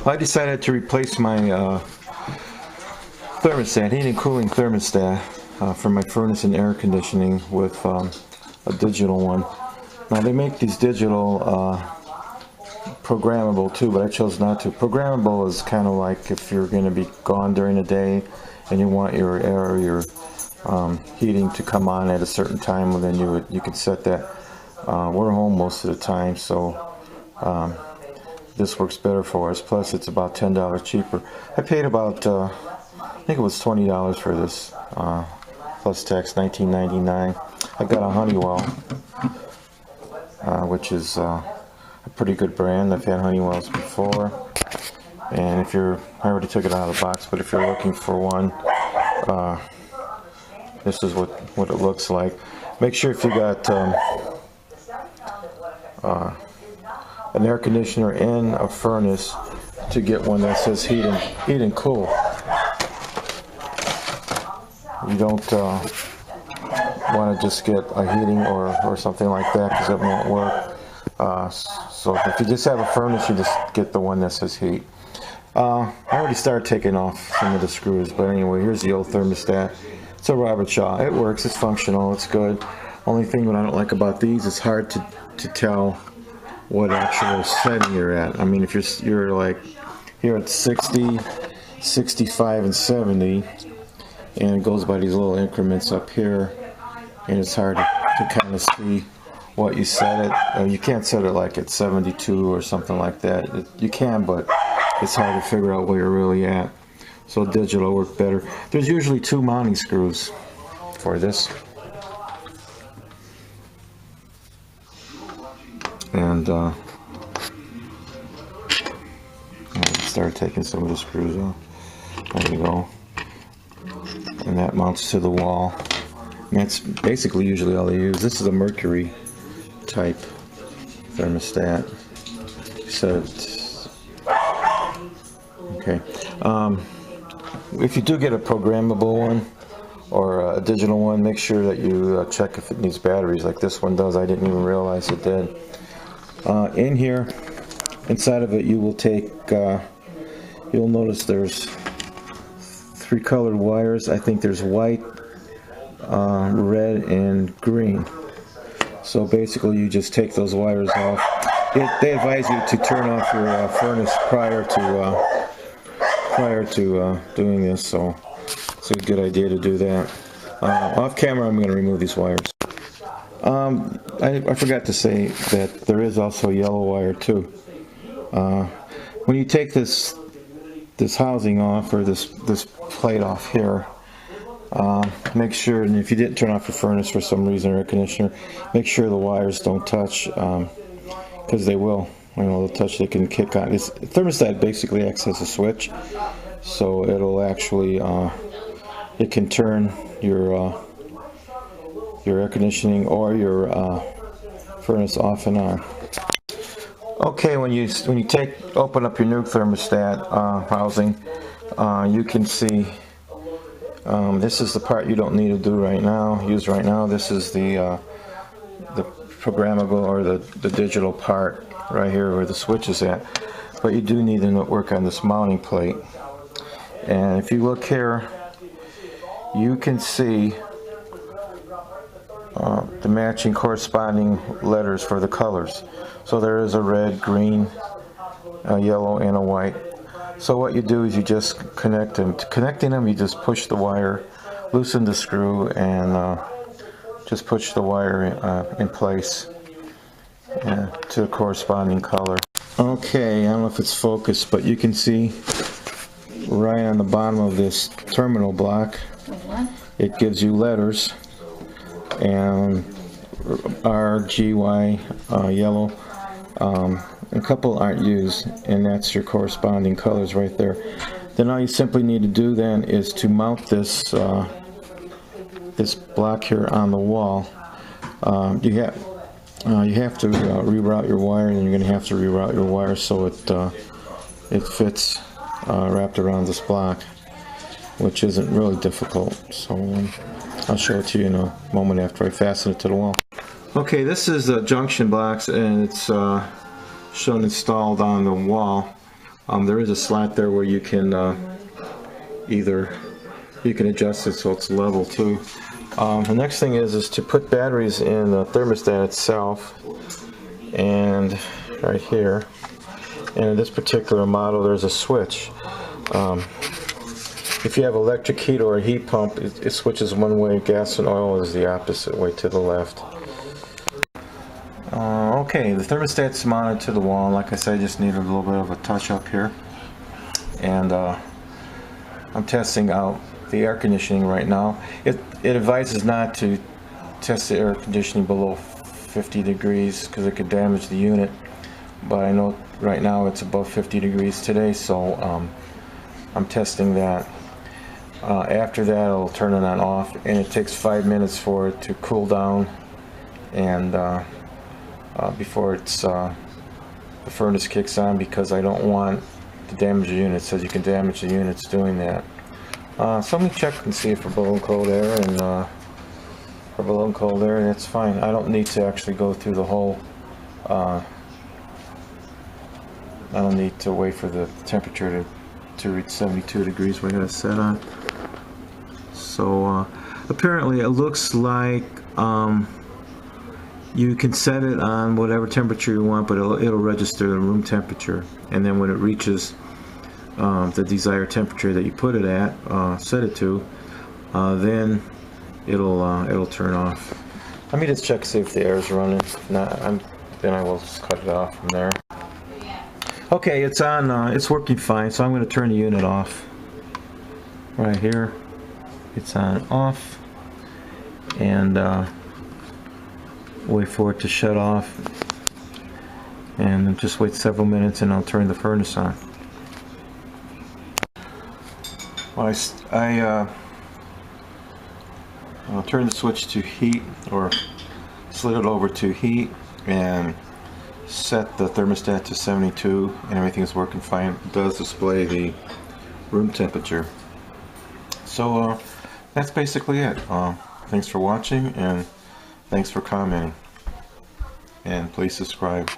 I decided to replace my thermostat, heating and cooling thermostat for my furnace and air conditioning with a digital one. Now they make these digital programmable too, but I chose not to. Programmable is kind of like if you're going to be gone during the day and you want your air or your heating to come on at a certain time, well, then you could set that. We're home most of the time, so this works better for us. Plus, it's about $10 cheaper. I paid about I think it was $20 for this, plus tax, $19.99. I got a Honeywell, which is a pretty good brand. I've had Honeywells before, and I already took it out of the box, but if you're looking for one, this is what it looks like. Make sure if you got an air conditioner and a furnace to get one that says heat and cool. You don't want to just get a heating or something like that, because it won't work. So if you just have a furnace, you just get the one that says heat. I already started taking off some of the screws, but anyway, here's the old thermostat. It's a Robert Shaw. It works, it's functional, it's good. Only thing that I don't like about these is hard to tell what actual setting you're at. I mean, if you're like here at 60, 65, and 70, and it goes by these little increments up here, and it's hard to kind of see what you set it. You can't set it like at 72 or something like that. You can, but it's hard to figure out where you're really at. So digital works better. There's usually 2 mounting screws for this. And I start taking some of the screws off. There you go. And that mounts to the wall. And that's basically usually all they use. This is a Mercury type thermostat. So okay. If you do get a programmable one or a digital one, make sure that you check if it needs batteries, like this one does. I didn't even realize it did. In here, inside of it, you will take, you'll notice there's 3 colored wires. I think there's white, red, and green. So basically you just take those wires off. They advise you to turn off your furnace prior to doing this, so it's a good idea to do that. Off camera, I'm going to remove these wires. I forgot to say that there is also yellow wire too. When you take this housing off, or this plate off here, make sure, and if you didn't turn off your furnace for some reason, or air conditioner, make sure the wires don't touch, because they will. You know, they'll touch, they can kick on. This thermostat basically acts as a switch, so it'll actually, it can turn your air conditioning or your furnace off and on. Okay, when you open up your new thermostat housing, you can see this is the part you don't need to use right now. This is the programmable, or the digital part right here where the switch is at. But you do need to work on this mounting plate. And if you look here, you can see the matching corresponding letters for the colors. So there is a red, green, a yellow, and a white. So what you do is you just connect them. To connecting them, you just push the wire, loosen the screw, and just push the wire in place to the corresponding color. Okay, I don't know if it's focused, but you can see right on the bottom of this terminal block, it gives you letters, and R, G, Y, yellow. A couple aren't used, and that's your corresponding colors right there. Then all you simply need to do then is to mount this this block here on the wall. You have to reroute your wire, and you're going to have to reroute your wire so it fits wrapped around this block, which isn't really difficult. So I'll show it to you in a moment after I fasten it to the wall. Okay, this is the junction box, and it's shown installed on the wall. There is a slot there where you can you can adjust it so it's level too. The next thing is to put batteries in the thermostat itself, and right here. And in this particular model, there's a switch. If you have electric heat or a heat pump, it switches one way. Gas and oil is the opposite way, to the left. Okay, the thermostat's mounted to the wall. Like I said, I just needed a little bit of a touch up here. And I'm testing out the air conditioning right now. It advises not to test the air conditioning below 50 degrees because it could damage the unit. But I know right now it's above 50 degrees today, so I'm testing that. After that, I'll turn it on off, and it takes 5 minutes for it to cool down, and before the furnace kicks on, because I don't want to damage the unit. It says you can damage the units doing that. So let me check and see if for balloon cold air, and for balloon cold air, that's fine. I don't need to actually go through the whole. I don't need to wait for the temperature to reach 72 degrees. We got it set on. So apparently it looks like you can set it on whatever temperature you want, but it'll register the room temperature, and then when it reaches the desired temperature that you put it at, set it to, then it'll turn off. Let me just check, see if the air is running. If not, then I will just cut it off from there. Okay, it's on. It's working fine. So I'm going to turn the unit off. Right here, it's on off, and wait for it to shut off, and just wait several minutes, and I'll turn the furnace on. Well, I'll turn the switch to heat, or slid it over to heat, and set the thermostat to 72, and everything is working fine. It does display the room temperature. So that's basically it. Thanks for watching, and thanks for commenting, and please subscribe.